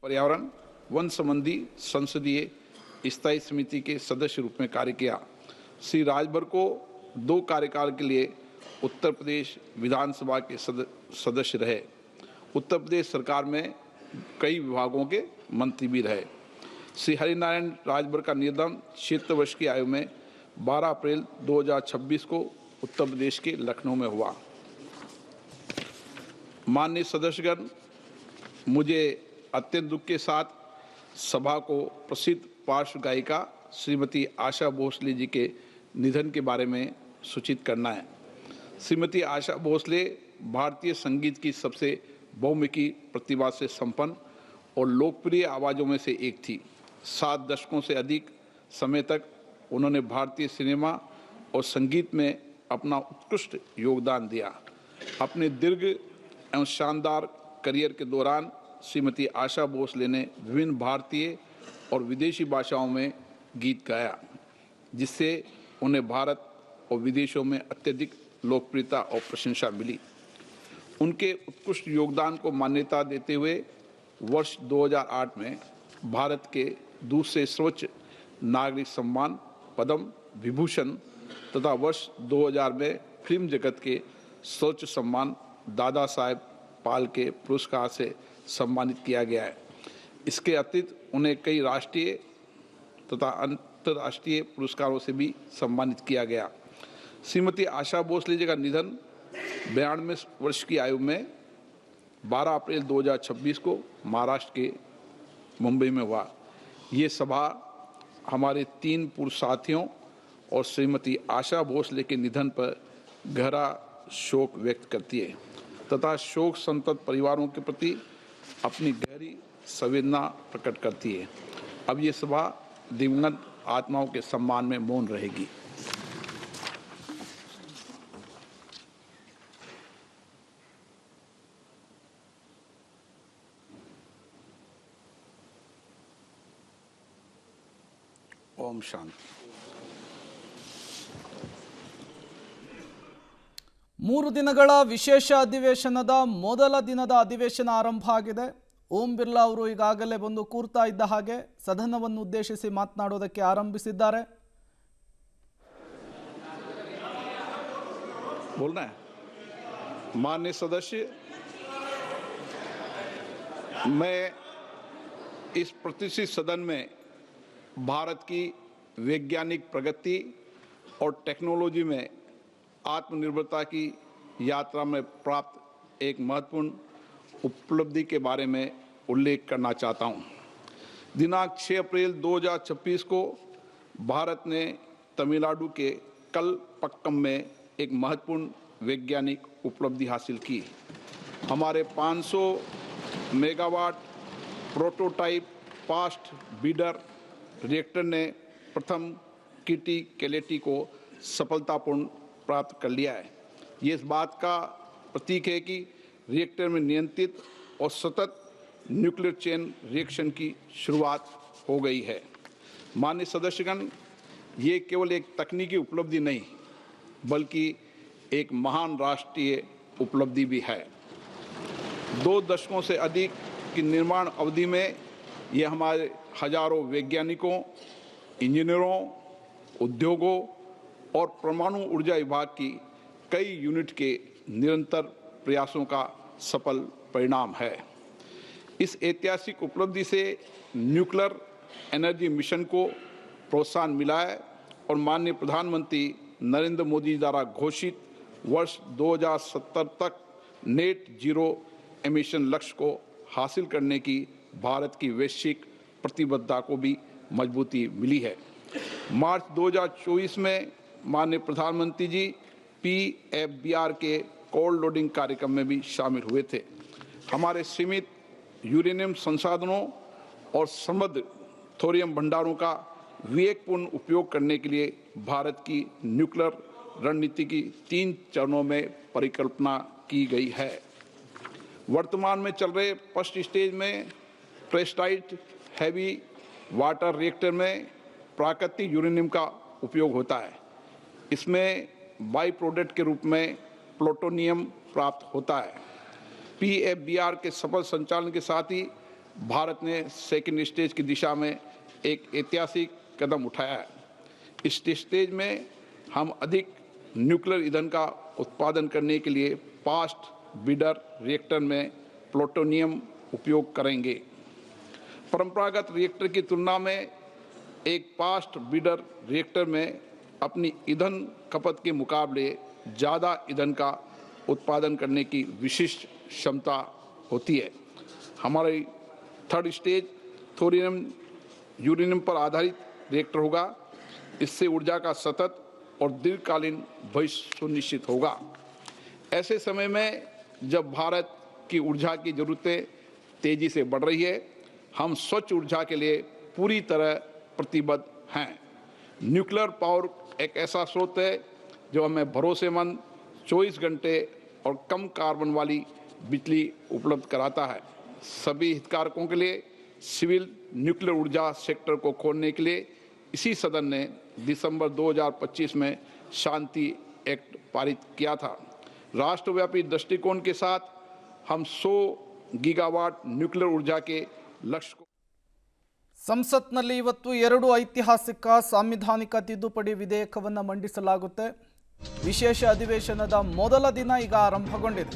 पर्यावरण वन संबंधी संसदीय स्थायी समिति के सदस्य रूप में कार्य किया। श्री राजभर को 2 कार्यकाल के लिए उत्तर प्रदेश विधानसभा के सदस्य रहे। उत्तर प्रदेश सरकार में कई विभागों के मंत्री भी रहे। श्री हरिनारायण राजभर का निधन 76 वर्ष की आयु में 12 अप्रैल 2026 को उत्तर प्रदेश के लखनऊ में हुआ। माननीय सदस्यगण, मुझे अत्यंत दुख के साथ सभा को प्रसिद्ध पार्श्व गायिका श्रीमती आशा भोसले जी के निधन के बारे में सूचित करना है। श्रीमती आशा भोसले भारतीय संगीत की सबसे बहुमुखी प्रतिभा से संपन्न और लोकप्रिय आवाज़ों में से एक थी। 7 दशकों से अधिक समय तक उन्होंने भारतीय सिनेमा और संगीत में अपना उत्कृष्ट योगदान दिया। अपने दीर्घ एवं शानदार करियर के दौरान श्रीमती आशा भोसले ने विभिन्न भारतीय और विदेशी भाषाओं में गीत गाया, जिससे उन्हें भारत और विदेशों में अत्यधिक लोकप्रियता और प्रशंसा मिली। उनके उत्कृष्ट योगदान को मान्यता देते हुए वर्ष 2008 में भारत के दूसरे सर्वोच्च नागरिक सम्मान पद्म विभूषण तथा वर्ष 2000 में फिल्म जगत के सर्वोच्च सम्मान दादा साहेब फाल्के पुरस्कार से सम्मानित किया गया है। इसके अतिरिक्त उन्हें कई राष्ट्रीय तथा अंतर्राष्ट्रीय पुरस्कारों से भी सम्मानित किया गया। श्रीमती आशा भोसले जी का निधन 92 वर्ष की आयु में 12 अप्रैल 2026 को महाराष्ट्र के मुंबई में हुआ। ये सभा हमारे 3 पूर्व साथियों और श्रीमती आशा भोसले के निधन पर गहरा शोक व्यक्त करती है तथा शोक संतप्त परिवारों के प्रति अपनी गहरी संवेदना प्रकट करती है। अब ये सभा दिवंगत आत्माओं के सम्मान में मौन रहेगी। ओम शांति। 3 ದಿನಗಳ ವಿಶೇಷ ಅಧಿವೇಶನದ ಮೊದಲ ದಿನದ ಅಧಿವೇಶನ ಆರಂಭ ಆಗಿದೆ। ಓಂ ಬಿರ್ಲಾ ಅವರು ಈಗಾಗಲೇ ಬಂದು ಕೂರ್ತಾ ಇದ್ದ ಹಾಗೆ ಸದನವನ್ನು ಉದ್ದೇಶಿಸಿ ಮಾತನಾಡೋದಕ್ಕೆ ಆರಂಭಿಸಿದ್ದಾರೆ। बोलना है। माननीय सदस्य, मैं इस प्रतिष्ठित सदन में भारत की वैज्ञानिक प्रगति और टेक्नोलॉजी में आत्मनिर्भरता की यात्रा में प्राप्त एक महत्वपूर्ण उपलब्धि के बारे में उल्लेख करना चाहता हूं। दिनांक 6 अप्रैल 2026 को भारत ने तमिलनाडु के कलपक्कम में एक महत्वपूर्ण वैज्ञानिक उपलब्धि हासिल की। हमारे 500 megawatt prototype fast breeder reactor ने प्रथम किटी कैलेटी को सफलतापूर्ण प्राप्त कर लिया है। ये इस बात का प्रतीक है कि रिएक्टर में नियंत्रित और सतत न्यूक्लियर चेन रिएक्शन की शुरुआत हो गई है। माननीय सदस्यगण, ये केवल एक तकनीकी उपलब्धि नहीं बल्कि एक महान राष्ट्रीय उपलब्धि भी है। 2 दशकों से अधिक की निर्माण अवधि में ये हमारे हजारों वैज्ञानिकों, इंजीनियरों, उद्योगों और परमाणु ऊर्जा विभाग की कई यूनिट के निरंतर प्रयासों का सफल परिणाम है। इस ऐतिहासिक उपलब्धि से न्यूक्लियर एनर्जी मिशन को प्रोत्साहन मिला है और माननीय प्रधानमंत्री नरेंद्र मोदी द्वारा घोषित वर्ष 2070 तक नेट जीरो एमिशन लक्ष्य को हासिल करने की भारत की वैश्विक प्रतिबद्धता को भी मजबूती मिली है। मार्च 2024 में माननीय प्रधानमंत्री जी PFBR के कोल्ड लोडिंग कार्यक्रम में भी शामिल हुए थे। हमारे सीमित यूरेनियम संसाधनों और समृद्ध थोरियम भंडारों का विवेकपूर्ण उपयोग करने के लिए भारत की न्यूक्लियर रणनीति की 3 चरणों में परिकल्पना की गई है। वर्तमान में चल रहे फर्स्ट स्टेज में प्रेस्टाइट हैवी वाटर रिएक्टर में प्राकृतिक यूरेनियम का उपयोग होता है। इसमें बाई प्रोडक्ट के रूप में प्लूटोनियम प्राप्त होता है। PFBR के सफल संचालन के साथ ही भारत ने सेकेंड स्टेज की दिशा में एक ऐतिहासिक कदम उठाया है। इस स्टेज में हम अधिक न्यूक्लियर ईंधन का उत्पादन करने के लिए फास्ट ब्रीडर रिएक्टर में प्लूटोनियम उपयोग करेंगे। परंपरागत रिएक्टर की तुलना में एक फास्ट ब्रीडर रिएक्टर में अपनी ईंधन खपत के मुकाबले ज़्यादा ईंधन का उत्पादन करने की विशिष्ट क्षमता होती है। हमारी थर्ड स्टेज थोरियम यूरेनियम पर आधारित रिएक्टर होगा। इससे ऊर्जा का सतत और दीर्घकालीन भविष्य सुनिश्चित होगा। ऐसे समय में जब भारत की ऊर्जा की ज़रूरतें तेज़ी से बढ़ रही है, हम स्वच्छ ऊर्जा के लिए पूरी तरह प्रतिबद्ध हैं। न्यूक्लियर पावर एक ऐसा स्रोत है जो हमें भरोसेमंद 24 घंटे और कम कार्बन वाली बिजली उपलब्ध कराता है। सभी हितधारकों के लिए सिविल न्यूक्लियर ऊर्जा सेक्टर को खोलने के लिए इसी सदन ने दिसंबर 2025 में शांति एक्ट पारित किया था। राष्ट्रव्यापी दृष्टिकोण के साथ हम 100 गीगावाट न्यूक्लियर ऊर्जा के लक्ष्य को ಸಂಸತ್ನಲ್ಲಿ ಇವತ್ತು 2 ಐತಿಹಾಸಿಕ ಸಾಂವಿಧಾನಿಕ ತಿದ್ದುಪಡಿ ವಿಧೇಯಕವನ್ನು ಮಂಡಿಸಲಾಗುತ್ತೆ. ವಿಶೇಷ ಅಧಿವೇಶನದ ಮೊದಲ ದಿನ ಈಗ ಆರಂಭಗೊಂಡಿದೆ.